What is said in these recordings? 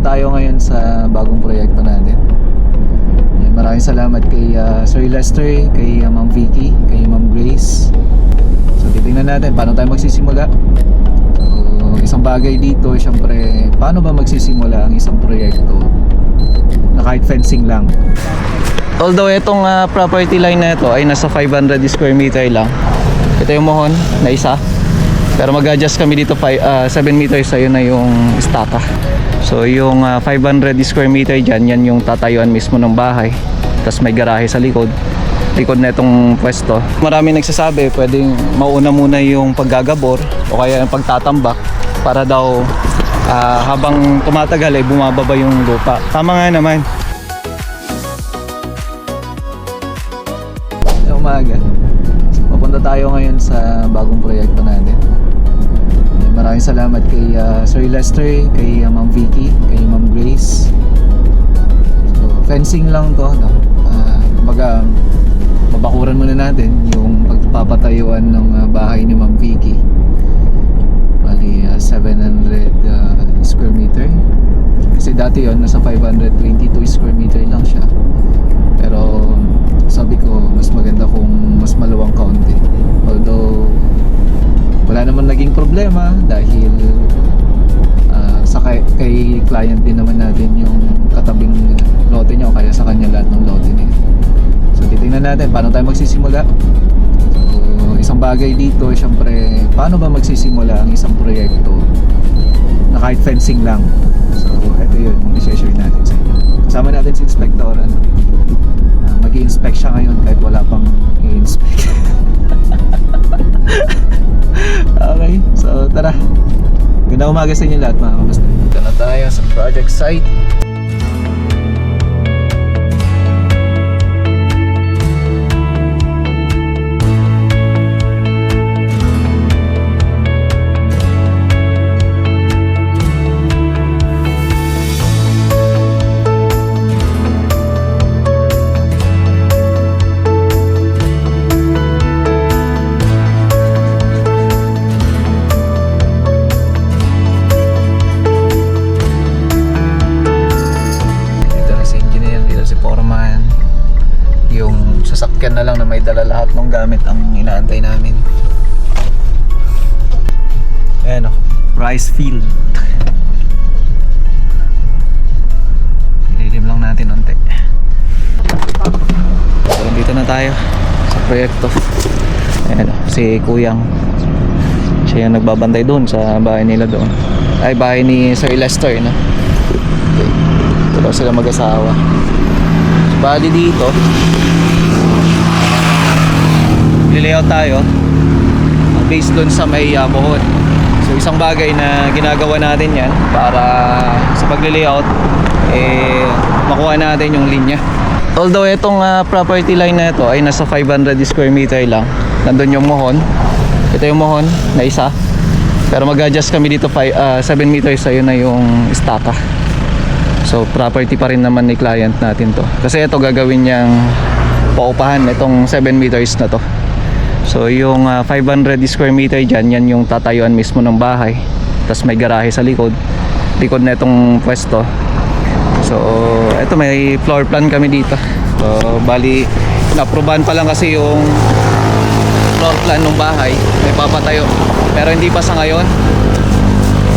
tayo ngayon sa bagong proyekto natin. Maraming salamat kay Sir Lester, kay Ma'am Vicky, kay Ma'am Grace. So titingnan natin paano tayo magsisimula. So isang bagay dito, syempre, paano ba magsisimula ang isang proyekto na kahit fencing lang. Although itong property line na ito ay nasa 500 square meter lang. Ito yung mohon na isa. Pero mag-adjust kami dito 7 meters, ayun na yung staka. So yung 500 square meter dyan, yan yung tatayuan mismo ng bahay. Tapos may garahe sa likod na itong pwesto. Marami nagsasabi pwedeng mauna muna yung paggagabor o kaya yung pagtatambak para daw habang tumatagal ay bumababa yung lupa. Tama nga naman. Umaga. So, papunta tayo ngayon sa bagong proyekto natin. Maraming salamat kay Sir Lester, kay Ma'am Vicky, kay Ma'am Grace. So, fencing lang to, no? Kumbaga, babakuran muna natin yung pagpapatayuan ng bahay ni Ma'am Vicky. Bali, 700 square meter. Kasi dati yon nasa 522 square meter lang siya. Pero sabi ko, mas maganda kung mas maluwang kaunti. Although wala naman naging problema dahil sa kay client din naman natin yung katabing lote niya o kaya sa kanya lahat ng lote niya. So titingnan natin paano tayo magsisimula. So isang bagay dito, syempre, paano ba magsisimula ang isang proyekto na kahit fencing lang. So ito yun, i-share natin sa inyo. Kasama natin si Inspector, mag-i-inspect siya ngayon kahit wala pang i-inspect. Okay, so tara. Ganda umaga sa inyo lahat, mga kamusta. Dito na tayo sa project site. Sasakyan na lang na may dala lahat ng gamit ang inaantay namin. Ayan o, rice field. Ililim lang natin unti. So dito na tayo sa proyekto. Ayan o, si Kuyang. Siya yung nagbabantay doon sa bahay nila doon. Ay, bahay ni Sir Lester, no? Okay. Ito daw sila mag-asawa. Bali dito lilayout tayo based dun sa may mohon. So isang bagay na ginagawa natin yan para sa paglilayout makuha natin yung linya. Although itong property line na ito ay nasa 500 square meter lang. Nandun yung mohon. Ito yung mohon na isa. Pero mag-adjust kami dito 7 meters, ayun na yung staka. So property pa rin naman ni client natin to. Kasi ito gagawin niyang paupahan itong 7 meters na to. So yung 500 square meter dyan, yan yung tatayuan mismo ng bahay. Tapos may garahe sa likod na itong pwesto. So ito, may floor plan kami dito. So bali, na-approvean pa lang kasi yung floor plan ng bahay. May papatayo, pero hindi pa sa ngayon.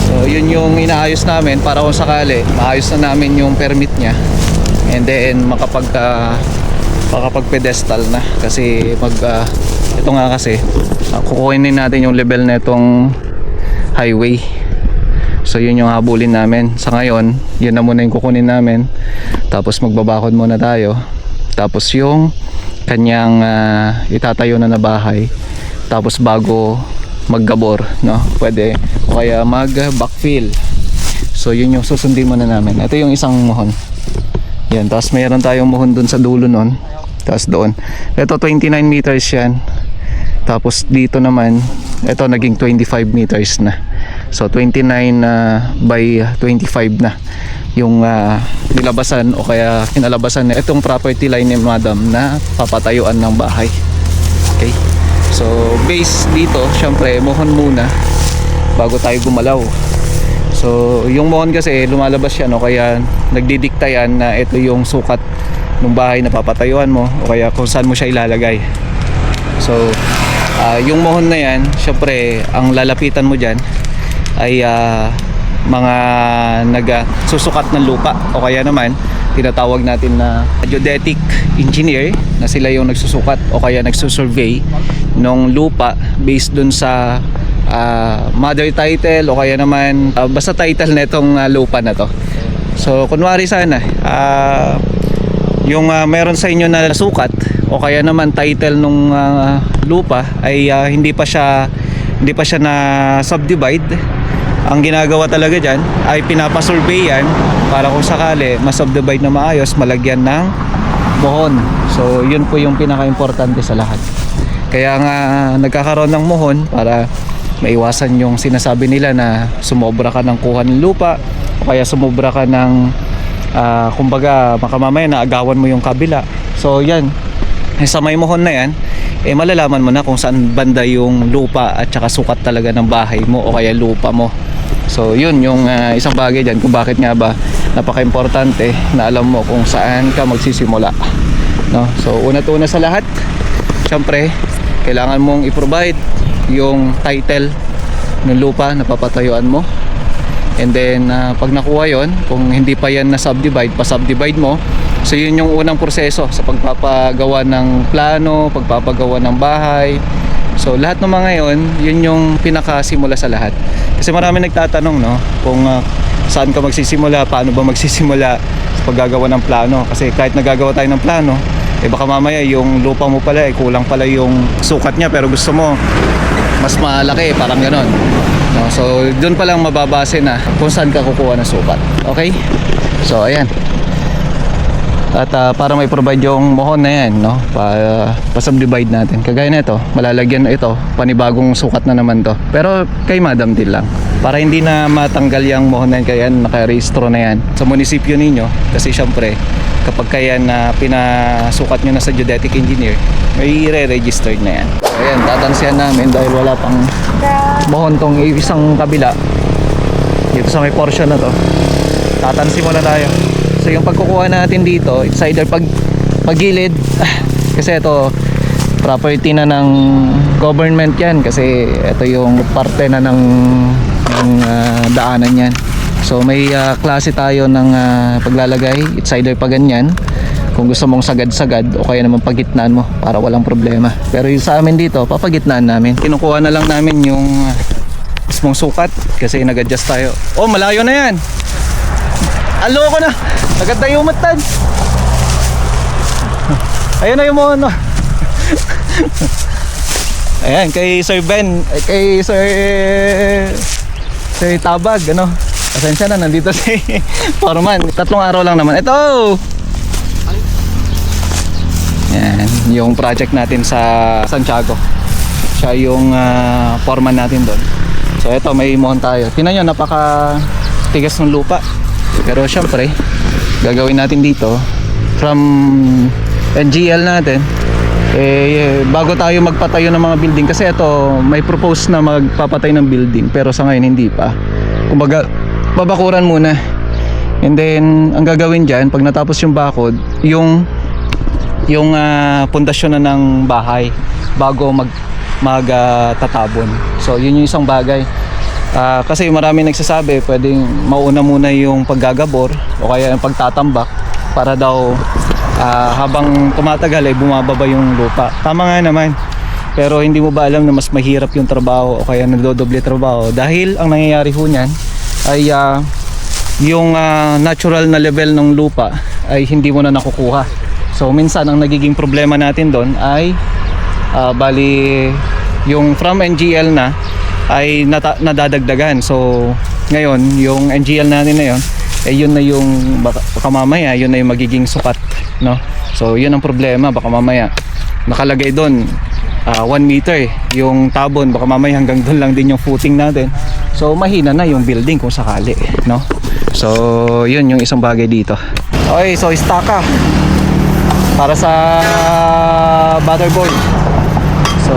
So yun yung inaayos namin para kung sakali maayos na namin yung permit niya. And then makapag-pedestal na. Kasi ito nga kasi kukunin natin yung level na itong highway. So yun yung habulin namin. Sa ngayon, yun na muna yung kukunin namin. Tapos magbabakod muna tayo. Tapos yung kanyang itatayo na bahay. Tapos bago maggabor, no? Pwede. O kaya mag-backfill. So yun yung susundin muna namin. Ito yung isang mohon. Yan. Tapos mayroon tayong mohon dun sa dulo nun. Tapos doon. Ito 29 meters yan. Tapos dito naman, ito naging 25 meters na. So 29 by 25 na yung nilabasan o kaya kinalabasan na itong property line ni Madam na papatayuan ng bahay. Okay? So base dito, syempre mohon muna bago tayo gumalaw. So yung mohon kasi lumalabas yan, o kaya nagdidikta yan na ito yung sukat ng bahay na papatayuan mo, o kaya kung saan mo siya ilalagay. So yung mohon na yan, syempre ang lalapitan mo dyan ay mga nagsusukat ng lupa, o kaya naman tinatawag natin na geodetic engineer, na sila yung nagsusukat o kaya nagsusurvey ng lupa based dun sa mother title, o kaya naman basta title na itong lupa na to. So kunwari sana yung meron sa inyo na sukat o kaya naman title nung lupa ay hindi pa siya na subdivide, ang ginagawa talaga dyan ay pinapasurvey yan para kung sakali ma-subdivide na maayos, malagyan ng mohon. So yun po yung pinaka-importante sa lahat. Kaya nga nagkakaroon ng mohon para maiwasan yung sinasabi nila na sumobra ka ng kuha ng lupa, o kaya sumobra ka ng kumbaga makamamaya na agawan mo yung kabila. So yan, sa may mohon na yan, malalaman mo na kung saan banda yung lupa at saka sukat talaga ng bahay mo o kaya lupa mo. So yun yung isang bagay dyan kung bakit nga ba napaka-importante na alam mo kung saan ka magsisimula, no? So una't una sa lahat, syempre kailangan mong i-provide yung title ng lupa na papatayuan mo. And then pag nakuha yon, kung hindi pa yan na subdivide, pa-subdivide mo. So yun yung unang proseso sa pagpapagawa ng plano, pagpapagawa ng bahay. So lahat ng mga yun yung pinakasimula sa lahat. Kasi marami nagtatanong, no, kung saan ka magsisimula, paano ba magsisimula sa paggagawa ng plano. Kasi kahit nagagawa tayo ng plano, baka mamaya yung lupa mo pala kulang pala yung sukat niya, pero gusto mo mas malaki, parang ganon, no? So doon pa lang mababase na kung saan ka kukuha ng sukat. Okay? So ayan. At para may provide yung mohon na yan, no, pa-subdivide natin. Kagaya nito, malalagyan ito, panibagong sukat na naman to. Pero kay madam din lang, para hindi na matanggal yung mohon na yan, kaya nakarehistro na yan sa munisipyo ninyo. Kasi syempre kapag kaya na pinasukat nyo na sa geodetic engineer, may re-registered na yan. So ayan, tatansihan namin dahil wala pang mohon tong isang kabila dito sa may portion na to. Tatansi muna tayo. So yung pagkukuha natin dito, it's either paggilid kasi ito property na ng government yan, kasi ito yung parte na ng daanan yan. So may klase tayo ng paglalagay, it's either pa ganyan kung gusto mong sagad-sagad, o kaya naman pagitnaan mo para walang problema. Pero yung sa amin dito, papagitnaan namin. Kinukuha na lang namin yung mismong sukat kasi nag-adjust tayo. Oh, malayo na yan. Aloko na. Agad tayo umatan. Ayun na yung mga ano. Ayan, kay Sir Ben, kay Sir Tabag, ano. Pasensya na, nandito si Foreman. 3 araw lang naman. Ito! Yan, yung project natin sa Santiago. Siya yung foreman natin doon. So ito, may mohon tayo. Tingnan nyo, napaka tigas ng lupa. Pero syempre, gagawin natin dito from NGL natin, bago tayo magpatayo ng mga building, kasi ito may propose na magpapatay ng building pero sa ngayon hindi pa. Kumbaga babakuran muna, and then ang gagawin dyan pag natapos yung bakod, yung pundasyon na ng bahay bago magtatabon. So yun yung isang bagay. Kasi marami nagsasabi pwedeng mauna muna yung paggagabor o kaya yung pagtatambak para daw habang tumatagal ay bumababa yung lupa. Tama nga naman, pero hindi mo ba alam na mas mahirap yung trabaho o kaya nagdodoble trabaho, dahil ang nangyayari ho niyan ay yung natural na level ng lupa ay hindi mo na nakukuha. So minsan ang nagiging problema natin doon ay bali yung from NGL na ay nadadagdagan. So ngayon yung NGL natin na yun, yun na yung baka mamaya yun na yung magiging sukat, no? So yun ang problema, baka mamaya nakalagay doon 1 meter yung tabon, baka mamaya hanggang doon lang din yung footing natin. So mahina na yung building kung sakali, no? So yun yung isang bagay dito. Okay, so istaka para sa butterboard. So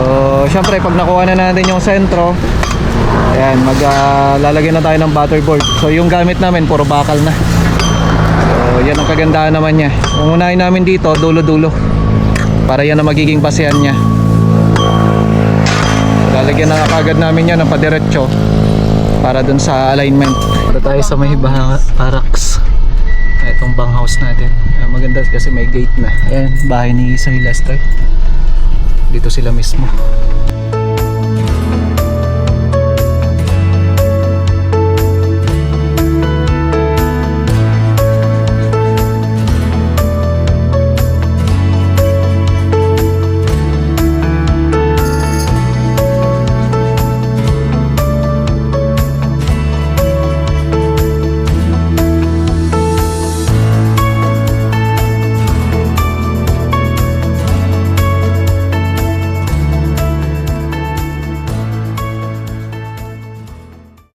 syempre pag nakuha na natin yung sentro, Ayan, maglalagyan na tayo ng butterboard. So yung gamit namin puro bakal na. So yan ang kagandahan naman niya. Unahin namin dito dulo-dulo para yan ang magiging basehan niya. Lalagyan na kagad namin yan ng padiretso para dun sa alignment. Para tayo sa may barracks. Itong bang house natin. Maganda kasi may gate na. Ayan, bahay ni Sir Lester. Dito sila mismo.